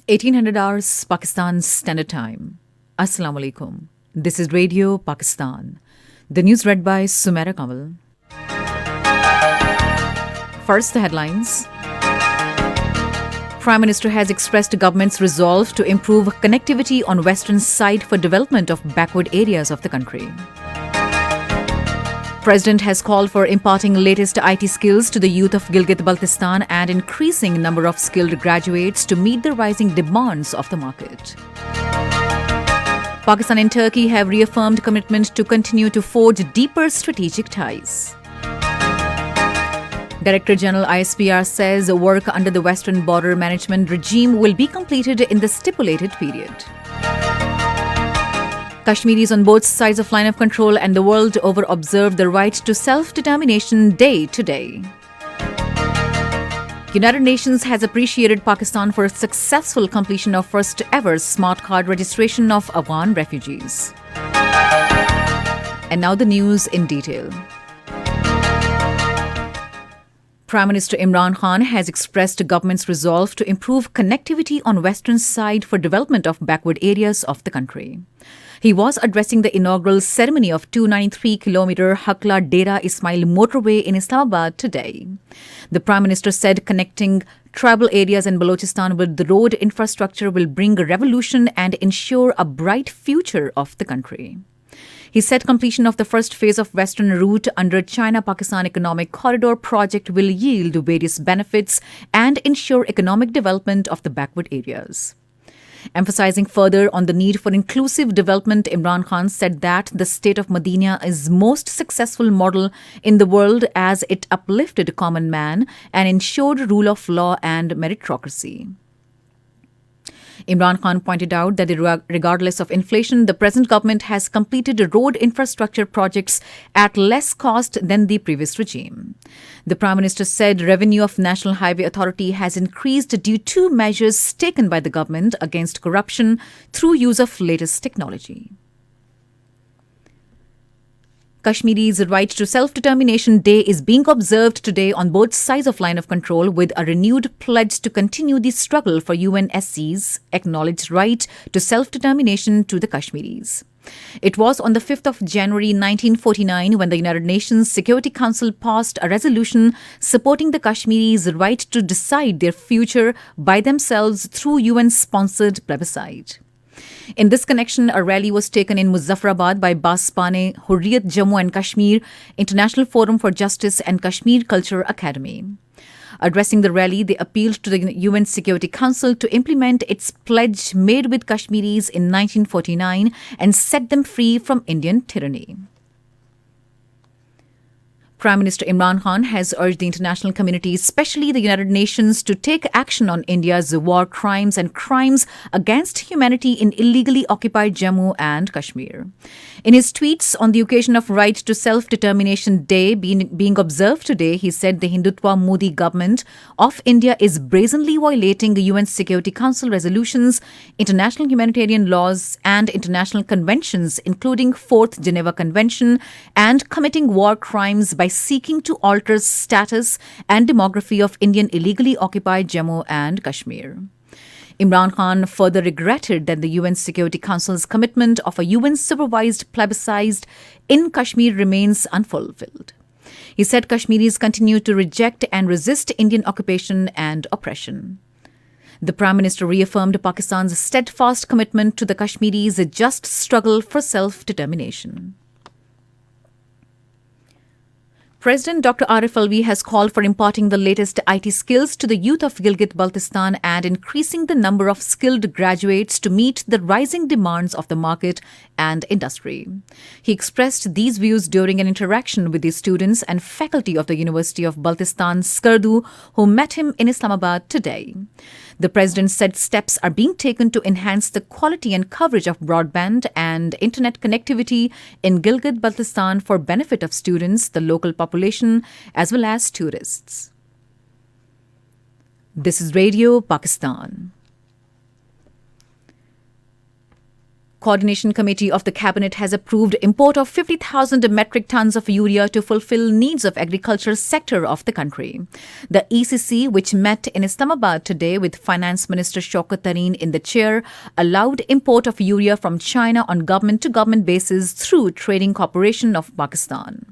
1800 hours Pakistan Standard Time. Assalamu alaikum. This is Radio Pakistan. The news read by Sumaira Kamal. First, the headlines. Prime Minister has expressed government's resolve to improve connectivity on western side for development of backward areas of the country. President has called for imparting latest IT skills to the youth of Gilgit-Baltistan and increasing number of skilled graduates to meet the rising demands of the market. Pakistan and Turkey have reaffirmed commitment to continue to forge deeper strategic ties. Director General ISPR says work under the Western Border Management regime will be completed in the stipulated period. Kashmiris on both sides of line of control and the world over observe the right to self-determination day today. United Nations has appreciated Pakistan for its successful completion of first ever smart card registration of Afghan refugees. And now the news in detail. Prime Minister Imran Khan has expressed government's resolve to improve connectivity on western side for development of backward areas of the country. He was addressing the inaugural ceremony of 293-kilometer Hakla Dera Ismail motorway in Islamabad today. The Prime Minister said connecting tribal areas in Balochistan with the road infrastructure will bring a revolution and ensure a bright future of the country. He said completion of the first phase of western route under China-Pakistan Economic Corridor project will yield various benefits and ensure economic development of the backward areas. Emphasizing further on the need for inclusive development, Imran Khan said that the state of Medina is most successful model in the world as it uplifted common man and ensured rule of law and meritocracy. Imran Khan pointed out that regardless of inflation, the present government has completed road infrastructure projects at less cost than the previous regime. The Prime Minister said revenue of National Highway Authority has increased due to measures taken by the government against corruption through use of latest technology. Kashmiri's right to self-determination day is being observed today on both sides of line of control with a renewed pledge to continue the struggle for UNSC's acknowledged right to self-determination to the Kashmiris. It was on the 5th of January 1949 when the United Nations Security Council passed a resolution supporting the Kashmiris' right to decide their future by themselves through UN-sponsored plebiscite. In this connection, a rally was taken in Muzaffarabad by Baspane Hurriyat Jammu and Kashmir International Forum for Justice and Kashmir Culture Academy. Addressing the rally, they appealed to the UN Security Council to implement its pledge made with Kashmiris in 1949 and set them free from Indian tyranny. Prime Minister Imran Khan has urged the international community, especially the United Nations, to take action on India's war crimes and crimes against humanity in illegally occupied Jammu and Kashmir. In his tweets on the occasion of Right to Self-Determination Day being observed today, he said the Hindutva Modi government of India is brazenly violating the UN Security Council resolutions, international humanitarian laws and international conventions, including 4th Geneva Convention, and committing war crimes by seeking to alter status and demography of Indian illegally occupied Jammu and Kashmir. Imran Khan further regretted that the UN Security Council's commitment of a UN-supervised plebiscite in Kashmir remains unfulfilled. He said Kashmiris continue to reject and resist Indian occupation and oppression. The Prime Minister reaffirmed Pakistan's steadfast commitment to the Kashmiris' just struggle for self-determination. President Dr. Arif Alvi has called for imparting the latest IT skills to the youth of Gilgit-Baltistan and increasing the number of skilled graduates to meet the rising demands of the market and industry. He expressed these views during an interaction with the students and faculty of the University of Baltistan, Skardu, who met him in Islamabad today. The President said steps are being taken to enhance the quality and coverage of broadband and internet connectivity in Gilgit-Baltistan for benefit of students, the local population, as well as tourists. This is Radio Pakistan. Coordination Committee of the Cabinet has approved import of 50,000 metric tons of urea to fulfill needs of agriculture sector of the country. The ECC, which met in Islamabad today with Finance Minister Shaukat Tareen in the chair, allowed import of urea from China on government-to-government basis through Trading Corporation of Pakistan.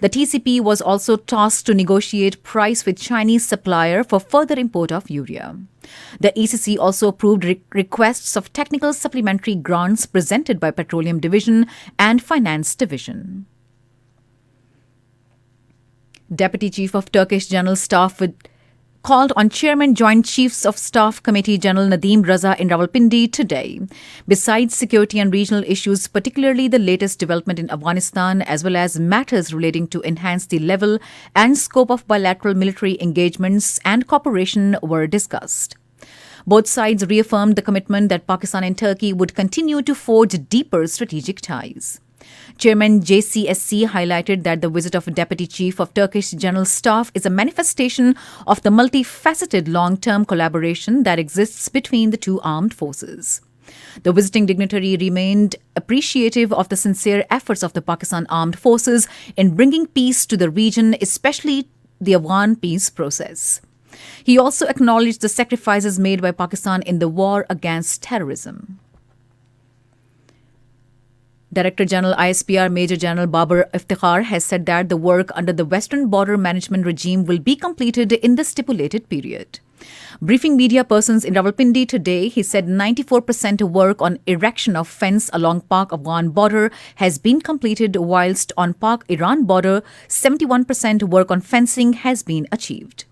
The TCP was also tasked to negotiate price with Chinese supplier for further import of urea. The ECC also approved requests of technical supplementary grants presented by Petroleum Division and Finance Division. Deputy Chief of Turkish General Staff called on Chairman Joint Chiefs of Staff Committee General Nadeem Raza in Rawalpindi today. Besides security and regional issues, particularly the latest development in Afghanistan, as well as matters relating to enhance the level and scope of bilateral military engagements and cooperation were discussed. Both sides reaffirmed the commitment that Pakistan and Turkey would continue to forge deeper strategic ties. Chairman JCSC highlighted that the visit of Deputy Chief of Turkish General Staff is a manifestation of the multifaceted long-term collaboration that exists between the two armed forces. The visiting dignitary remained appreciative of the sincere efforts of the Pakistan Armed Forces in bringing peace to the region, especially the Afghan peace process. He also acknowledged the sacrifices made by Pakistan in the war against terrorism. Director General ISPR Major General Babar Iftikhar has said that the work under the Western Border Management Regime will be completed in the stipulated period. Briefing media persons in Rawalpindi today, he said 94% work on erection of fence along Pak-Afghan border has been completed, whilst on Pak-Iran border, 71% work on fencing has been achieved.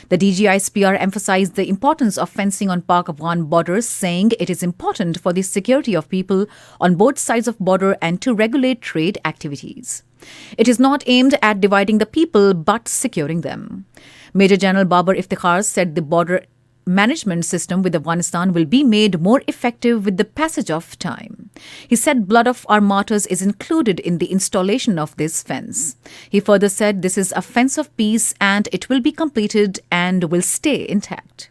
The DGISPR emphasized the importance of fencing on Pak-Afghan borders, saying it is important for the security of people on both sides of border and to regulate trade activities. It is not aimed at dividing the people but securing them. Major General Babar Iftikhar said the border management system with Afghanistan will be made more effective with the passage of time. He said blood of our martyrs is included in the installation of this fence. He further said this is a fence of peace and it will be completed and will stay intact.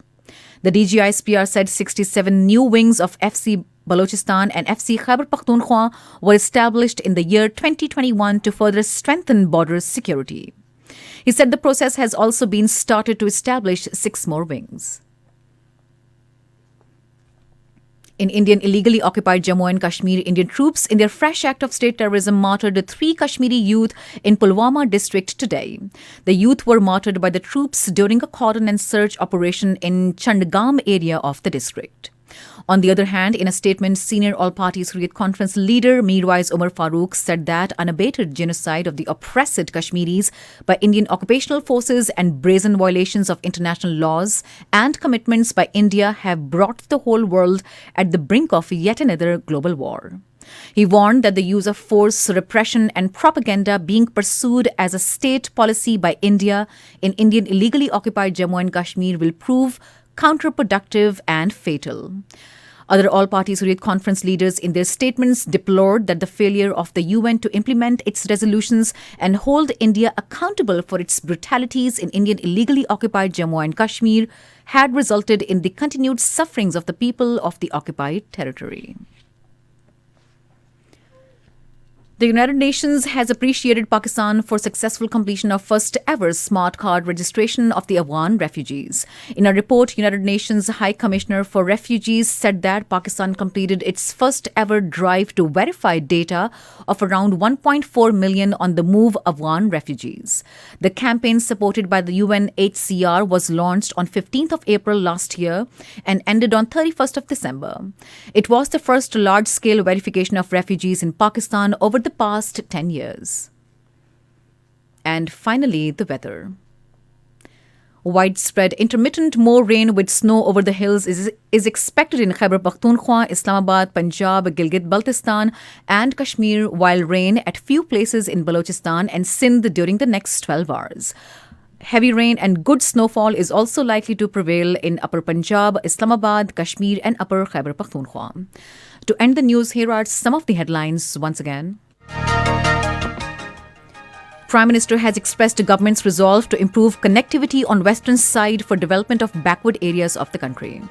The DGISPR said 67 new wings of FC Balochistan and FC Khyber Pakhtunkhwa were established in the year 2021 to further strengthen border security. He said the process has also been started to establish 6 more wings. In Indian illegally occupied Jammu and Kashmir, Indian troops in their fresh act of state terrorism martyred 3 Kashmiri youth in Pulwama district today. The youth were martyred by the troops during a cordon and search operation in Chandgam area of the district. On the other hand, in a statement, senior all-party Hurriyat Conference leader Mirwais Umar Farooq said that unabated genocide of the oppressed Kashmiris by Indian occupational forces and brazen violations of international laws and commitments by India have brought the whole world at the brink of yet another global war. He warned that the use of force, repression and propaganda being pursued as a state policy by India in Indian illegally occupied Jammu and Kashmir will prove counterproductive and fatal. Other all-party Hurriyat Conference leaders in their statements deplored that the failure of the UN to implement its resolutions and hold India accountable for its brutalities in Indian illegally occupied Jammu and Kashmir had resulted in the continued sufferings of the people of the occupied territory. The United Nations has appreciated Pakistan for successful completion of first ever smart card registration of the Afghan refugees. In a report, United Nations High Commissioner for Refugees said that Pakistan completed its first ever drive to verify data of around 1.4 million on the move Afghan refugees. The campaign, supported by the UNHCR, was launched on 15th of April last year and ended on 31st of December. It was the first large-scale verification of refugees in Pakistan over the past 10 years. And finally, the weather. Widespread intermittent more rain with snow over the hills is expected in Khyber Pakhtunkhwa, Islamabad, Punjab, Gilgit-Baltistan and Kashmir, while rain at few places in Balochistan and Sindh during the next 12 hours. Heavy rain and good snowfall is also likely to prevail in Upper Punjab, Islamabad, Kashmir and Upper Khyber Pakhtunkhwa. To end the news, here are some of the headlines once again. Prime Minister has expressed the government's resolve to improve connectivity on western side for development of backward areas of the country.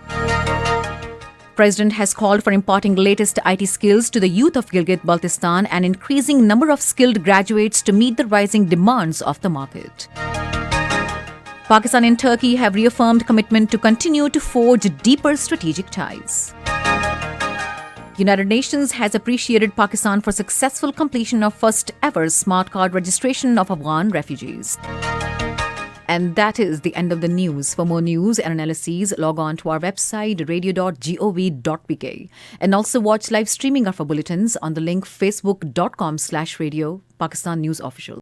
president has called for imparting latest IT skills to the youth of Gilgit-Baltistan and increasing number of skilled graduates to meet the rising demands of the market. Pakistan and Turkey have reaffirmed commitment to continue to forge deeper strategic ties. United Nations has appreciated Pakistan for successful completion of first ever smart card registration of Afghan refugees. And that is the end of the news. For more news and analyses, log on to our website radio.gov.pk and also watch live streaming of our bulletins on the link facebook.com/radio Pakistan News Official.